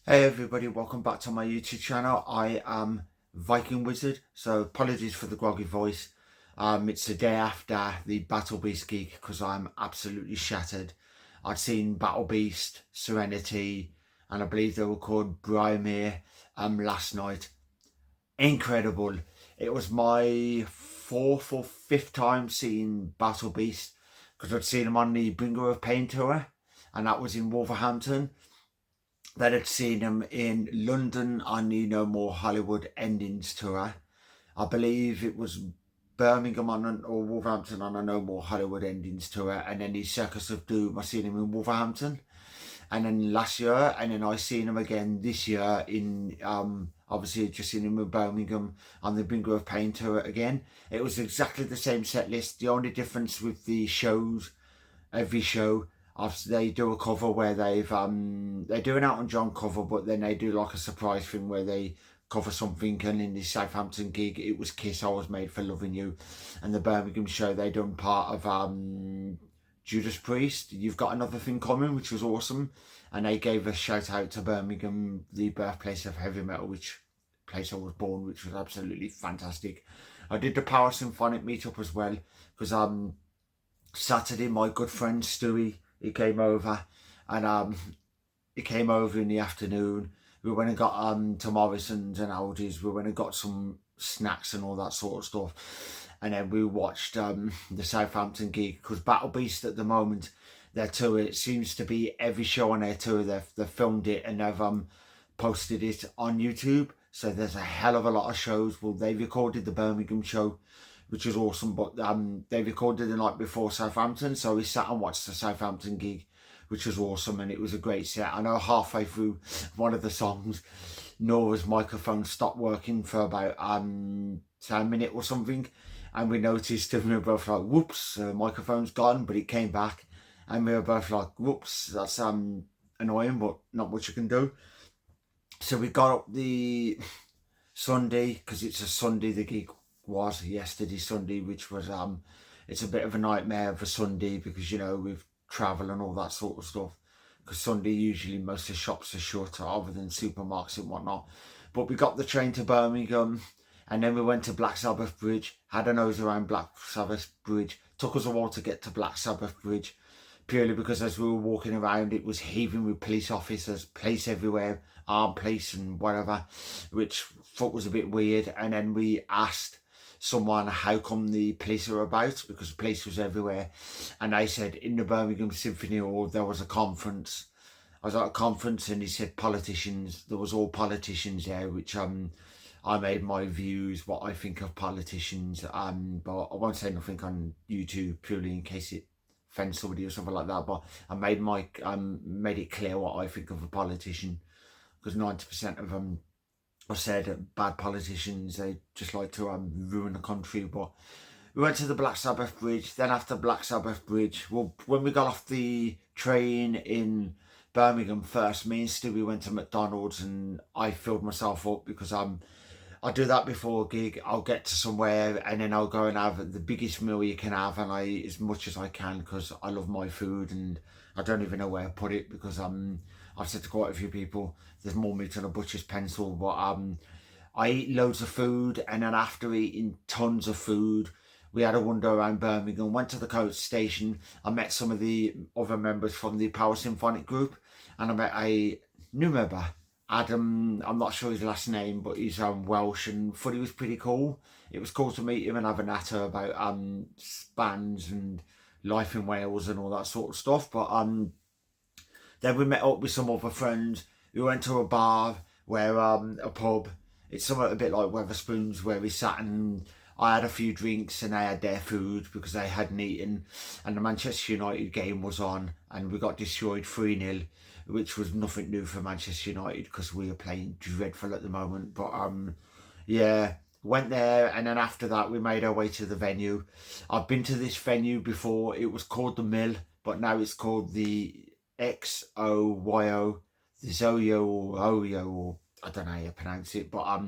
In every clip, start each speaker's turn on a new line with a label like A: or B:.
A: Hey everybody, welcome back to my YouTube channel. I am Viking Wizard, so apologies for the groggy voice. It's the day after the Battle Beast gig because I'm absolutely shattered. I'd seen Battle Beast, Serenity, and I believe they were called Brymir last night. Incredible. It was my fourth or fifth time seeing Battle Beast because I'd seen them on the Bringer of Pain tour, and that was in Wolverhampton. That had seen him in London on the No More Hollywood Endings tour. I believe it was Birmingham or Wolverhampton on a No More Hollywood Endings tour, and then the Circus of Doom. I seen him in Wolverhampton, and then last year, and then I seen him again this year in obviously just seen him in Birmingham on the Bringer of Pain tour again. It was exactly the same set list. The only difference with the shows, every show, they do a cover where they do an Elton John cover, but then they do like a surprise thing where they cover something. And in the Southampton gig, it was Kiss, I Was Made for Loving You, and the Birmingham show they done part of Judas Priest, You've Got Another Thing Coming, which was awesome. And they gave a shout out to Birmingham, the birthplace of heavy metal, which place I was born, which was absolutely fantastic. I did the PowerSymphonic meetup as well because Saturday my good friend Stewie, he came over, and he came over in the afternoon. We went and got to Morrison's and Aldi's. We went and got some snacks and all that sort of stuff, and then we watched the Southampton gig because Battle Beast at the moment, their tour, it seems to be every show on their tour they've filmed it and they've posted it on YouTube. So there's a hell of a lot of shows. Well, they recorded the Birmingham show, which was awesome, but they recorded the night before Southampton, so we sat and watched the Southampton gig, which was awesome, and it was a great set. I know halfway through one of the songs, Nora's microphone stopped working for about say a minute or something, and we noticed, and we were both like, whoops, microphone's gone, but it came back, and we were both like, whoops, that's annoying, but not much you can do. So we got up the Sunday, because it's a Sunday, the gig was yesterday Sunday, which was it's a bit of a nightmare of a Sunday because with travel and all that sort of stuff, because Sunday usually most of the shops are shut other than supermarkets and whatnot. But we got the train to Birmingham, and then we went to Black Sabbath Bridge, had a nose around Black Sabbath Bridge. Took us a while to get to Black Sabbath Bridge, purely because as we were walking around it was heaving with police officers, police everywhere, armed police and whatever, which I thought was a bit weird. And then we asked someone how come the police are about, because the police was everywhere, and they said in the Birmingham Symphony Hall there was a conference. I was at a conference and he said politicians, there was all politicians there, which I made my views, what I think of politicians, but I won't say nothing on YouTube purely in case it offends somebody or something like that. But I made it clear what I think of a politician, because 90% of them are said bad politicians. They just like to ruin the country. But we went to the Black Sabbath Bridge. Then after Black Sabbath Bridge, well, when we got off the train in Birmingham first, me and Stewie went to McDonald's and I filled myself up because I do that before a gig. I'll get to somewhere and then I'll go and have the biggest meal you can have, and I eat as much as I can because I love my food, and I don't even know where to put it because I've said to quite a few people there's more meat on a butcher's pencil. But I eat loads of food, and then after eating tons of food, we had a wander around Birmingham, went to the coach station. I met some of the other members from the PowerSymphonic group, and I met a new member, Adam. I'm not sure his last name, but he's Welsh, and thought he was pretty cool. It was cool to meet him and have a natter about bands and life in Wales and all that sort of stuff. But then we met up with some other friends. We went to a bar where a pub. It's somewhat a bit like Weatherspoons, where we sat and I had a few drinks and they had their food because they hadn't eaten. And the Manchester United game was on and we got destroyed 3-0, which was nothing new for Manchester United because we are playing dreadful at the moment. But yeah, went there, and then after that we made our way to the venue. I've been to this venue before. It was called the Mill, but now it's called the XOYO, the Zoyo or Oyo, or I don't know how you pronounce it. But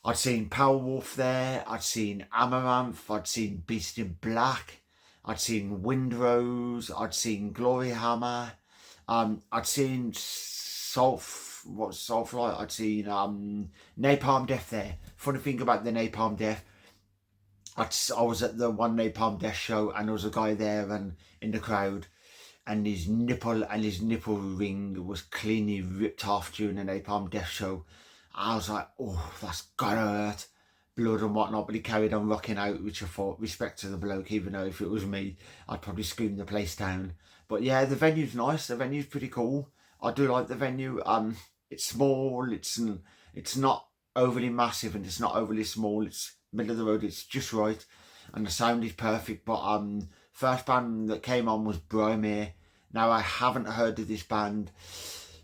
A: I'd seen Powerwolf there, I'd seen Amaranth, I'd seen Beast in Black, I'd seen Windrose, I'd seen Glory Hammer, I'd seen Salt Soulfly, I'd seen Napalm Death there. Funny thing about the Napalm Death, I was at the one Napalm Death show, and there was a guy there and in the crowd, and his nipple ring was cleanly ripped off during the Napalm Death show. I was like, oh, that's gotta hurt, blood and whatnot, but he carried on rocking out, which I thought, respect to the bloke, even though if it was me, I'd probably scream the place down. But yeah, the venue's nice, the venue's pretty cool. I do like the venue. It's small, it's not overly massive and it's not overly small, it's middle of the road, it's just right, and the sound is perfect. But first band that came on was Brymir. Now, I haven't heard of this band.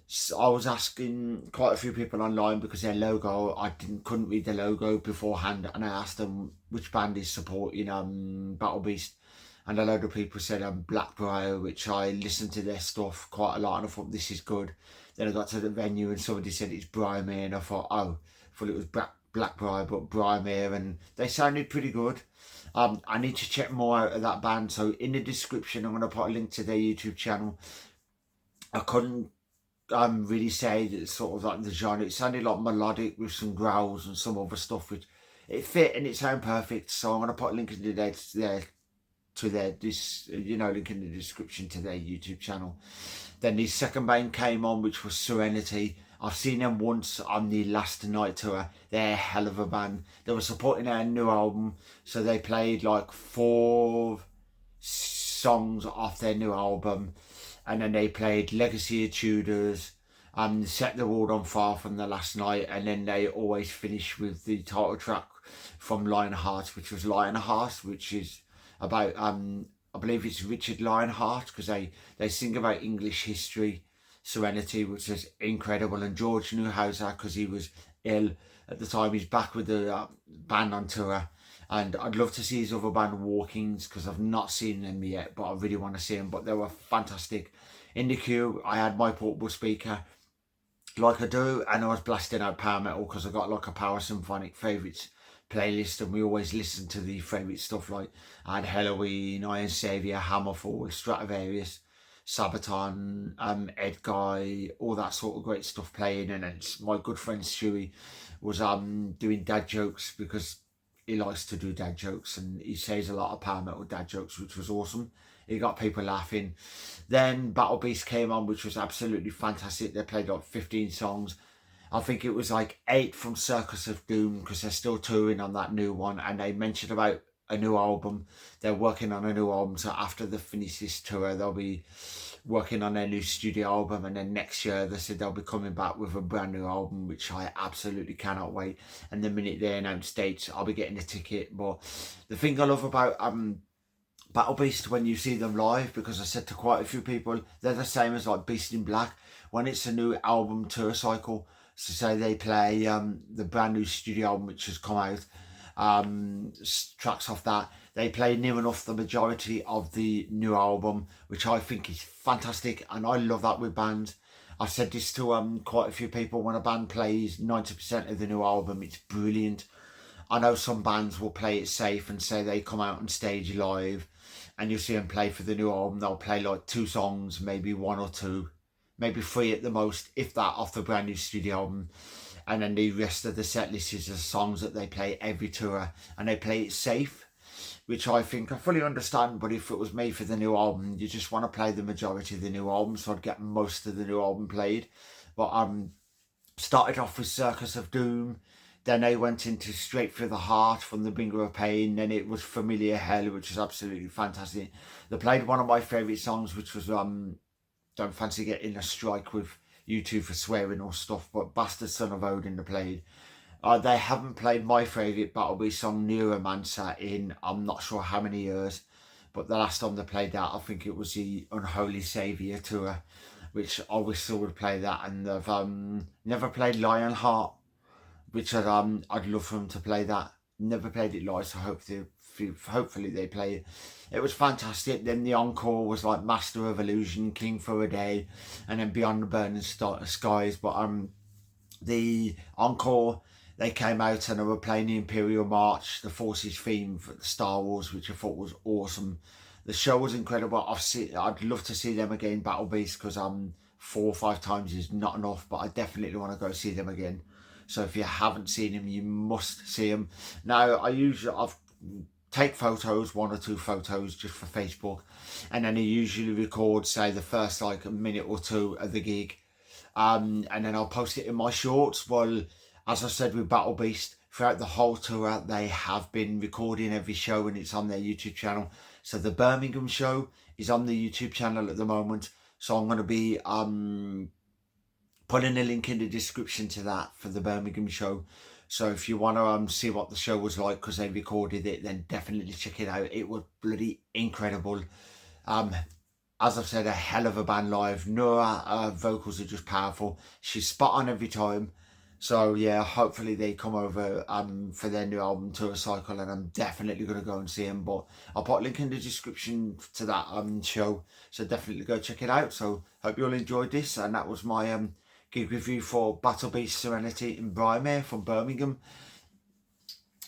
A: So I was asking quite a few people online because their logo, couldn't read the logo beforehand, and I asked them which band is supporting Battle Beast, and a load of people said Blackbriar, which I listened to their stuff quite a lot and I thought this is good. Then I got to the venue and somebody said it's Brymir, and I thought, oh, I thought it was Blackbriar, but Brymir, and they sounded pretty good. I need to check more out of that band, so in the description I'm going to put a link to their YouTube channel. I couldn't really say that sort of like the genre. It sounded like melodic with some growls and some other stuff, which it fit and it sounded perfect. So I'm going to put a link in link in the description to their YouTube channel. Then the second band came on, which was Serenity. I've seen them once on the Last Night tour. They're a hell of a band. They were supporting their new album, so they played like 4 songs off their new album, and then they played Legacy of Tudors, Set the World on Fire from the Last Night, and then they always finish with the title track from Lionheart, which was Lionheart, which is about I believe it's Richard Lionheart, because they sing about English history. Serenity, which is incredible, and George Newhouser, because he was ill at the time, he's back with the band on tour, and I'd love to see his other band Walkings, because I've not seen them yet, but I really want to see them. But they were fantastic. In the queue, I had my portable speaker like I do, and I was blasting out power metal, because I got like a PowerSymphonic favourites playlist, and we always listen to the favourite stuff, like I had Halloween, Iron Saviour, Hammerfall, Stratovarius, Sabaton, Ed Guy, all that sort of great stuff playing. And it's my good friend Stewie was doing dad jokes, because he likes to do dad jokes, and he says a lot of power metal dad jokes, which was awesome. He got people laughing. Then Battle Beast came on, which was absolutely fantastic. They played like 15 songs. I think it was like 8 from Circus of Doom, because they're still touring on that new one, and they mentioned about a new album. They're working on a new album, so after they finish this tour, they'll be working on their new studio album, and then next year they said they'll be coming back with a brand new album, which I absolutely cannot wait. And the minute they announce dates, I'll be getting a ticket. But the thing I love about Battle Beast, when you see them live, because I said to quite a few people, they're the same as like Beast in Black. When it's a new album tour cycle, so say they play the brand new studio album which has come out, tracks off that, they play near enough the majority of the new album, which I think is fantastic, and I love that with bands. I've said this to quite a few people: when a band plays 90% of the new album, it's brilliant. I know some bands will play it safe and say they come out on stage live, and you'll see them play for the new album, they'll play like 2 songs, maybe 1 or 2, maybe 3 at the most, if that, off the brand new studio album. And then the rest of the set list is the songs that they play every tour, and they play it safe, which I think I fully understand. But if it was me for the new album, you just want to play the majority of the new album, so I'd get most of the new album played. But started off with Circus of Doom, then they went into Straight Through the Heart from the Bringer of Pain, then it was Familiar Hell, which was absolutely fantastic. They played one of my favourite songs, which was don't fancy getting a strike with YouTube for swearing or stuff, but Bastard Son of Odin they played. They haven't played my favourite Battle Beast song, Neuromancer, in I'm not sure how many years, but the last time they played that, I think it was the Unholy Saviour tour, which I wish they would play that. And they've never played Lionheart, which I'd love for them to play that. Never played it live, so hopefully they play it. It was fantastic. Then the encore was like Master of Illusion, King for a Day, and then Beyond the Burning Skies. But the encore, they came out and they were playing the Imperial March, the Forces theme for Star Wars, which I thought was awesome. The show was incredible. I'd love to see them again, Battle Beast, because 4 or 5 times is not enough, but I definitely want to go see them again. So if you haven't seen them, you must see them. Now, I've take photos, 1 or 2 photos just for Facebook, and then I usually record, say, the first like a minute or 2 of the gig, and then I'll post it in my shorts. Well, as I said with Battle Beast, throughout the whole tour, they have been recording every show and it's on their YouTube channel. So the Birmingham show is on the YouTube channel at the moment. So I'm going to be putting a link in the description to that for the Birmingham show. So if you want to see what the show was like because they recorded it, then definitely check it out. It was bloody incredible. As I've said, a hell of a band live. Noah, vocals are just powerful. She's spot on every time. So yeah, hopefully they come over for their new album tour cycle, and I'm definitely going to go and see them. But I'll put a link in the description to that show, so definitely go check it out. So hope you all enjoyed this, and that was my gig review for Battle Beast Serenity in Brymir from Birmingham.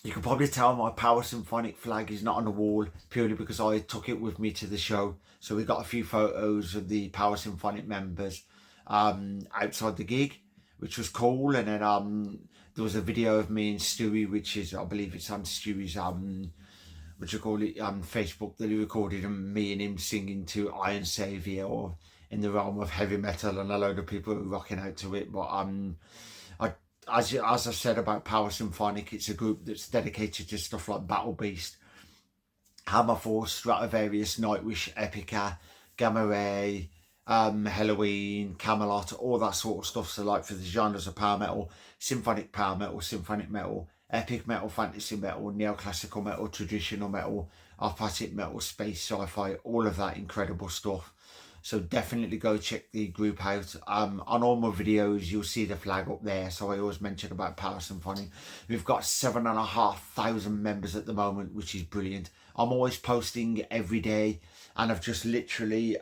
A: You can probably tell my PowerSymphonic flag is not on the wall purely because I took it with me to the show. So we got a few photos of the PowerSymphonic members outside the gig, which was cool. And then there was a video of me and Stewie, which is, I believe it's on Stewie's what you call it, Facebook, that he recorded, and me and him singing to Iron Saviour, or in the realm of heavy metal, and a load of people rocking out to it. But as I said about PowerSymphonic, it's a group that's dedicated to stuff like Battle Beast, Hammer Force, Stratovarius, Nightwish, Epica, Gamma Ray, Halloween, Camelot, all that sort of stuff. So like for the genres of power metal, symphonic metal, epic metal, fantasy metal, neoclassical metal, traditional metal, operatic metal, space, sci-fi, all of that incredible stuff. So definitely go check the group out. On all my videos, you'll see the flag up there. So I always mention about PowerSymphonic. We've got 7,500 members at the moment, which is brilliant. I'm always posting every day, and I've just literally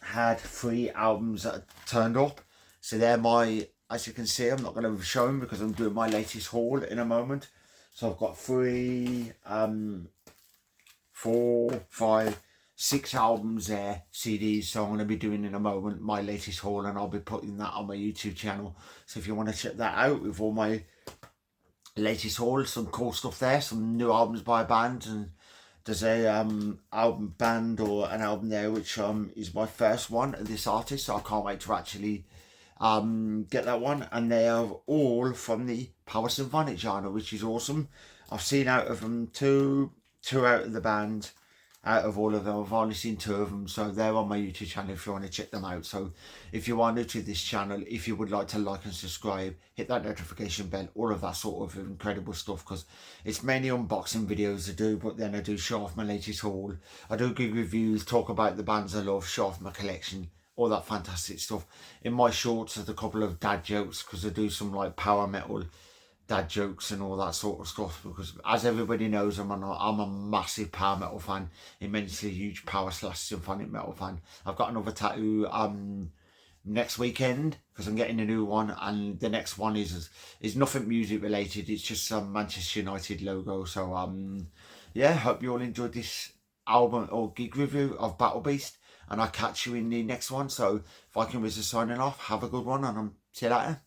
A: had 3 albums that turned up. So they're my, as you can see, I'm not going to show them because I'm doing my latest haul in a moment. So I've got 3, 4, 5, 6 albums there, CDs. So I'm going to be doing in a moment my latest haul, and I'll be putting that on my YouTube channel. So if you want to check that out with all my latest haul, some cool stuff there, some new albums by bands, and there's a album band or an album there which is my first one of this artist, so I can't wait to actually get that one. And they are all from the PowerSymphonic genre, which is awesome. I've seen out of them two out of the band. Out of all of them, I've only seen 2 of them, so they're on my YouTube channel if you want to check them out. So if you are new to this channel, if you would like to like and subscribe, hit that notification bell, all of that sort of incredible stuff, because it's mainly unboxing videos I do, but then I do show off my latest haul. I do gig reviews, talk about the bands I love, show off my collection, all that fantastic stuff. In my shorts, there's a couple of dad jokes, because I do some like power metal dad jokes and all that sort of stuff, because as everybody knows, I'm a massive power metal fan, immensely huge power/symphonic metal fan. I've got another tattoo next weekend because I'm getting a new one, and the next one is nothing music related, it's just some Manchester United logo. So yeah, hope you all enjoyed this album or gig review of Battle Beast, and I'll catch you in the next one. So Viking Wizard signing off, have a good one, and see you later.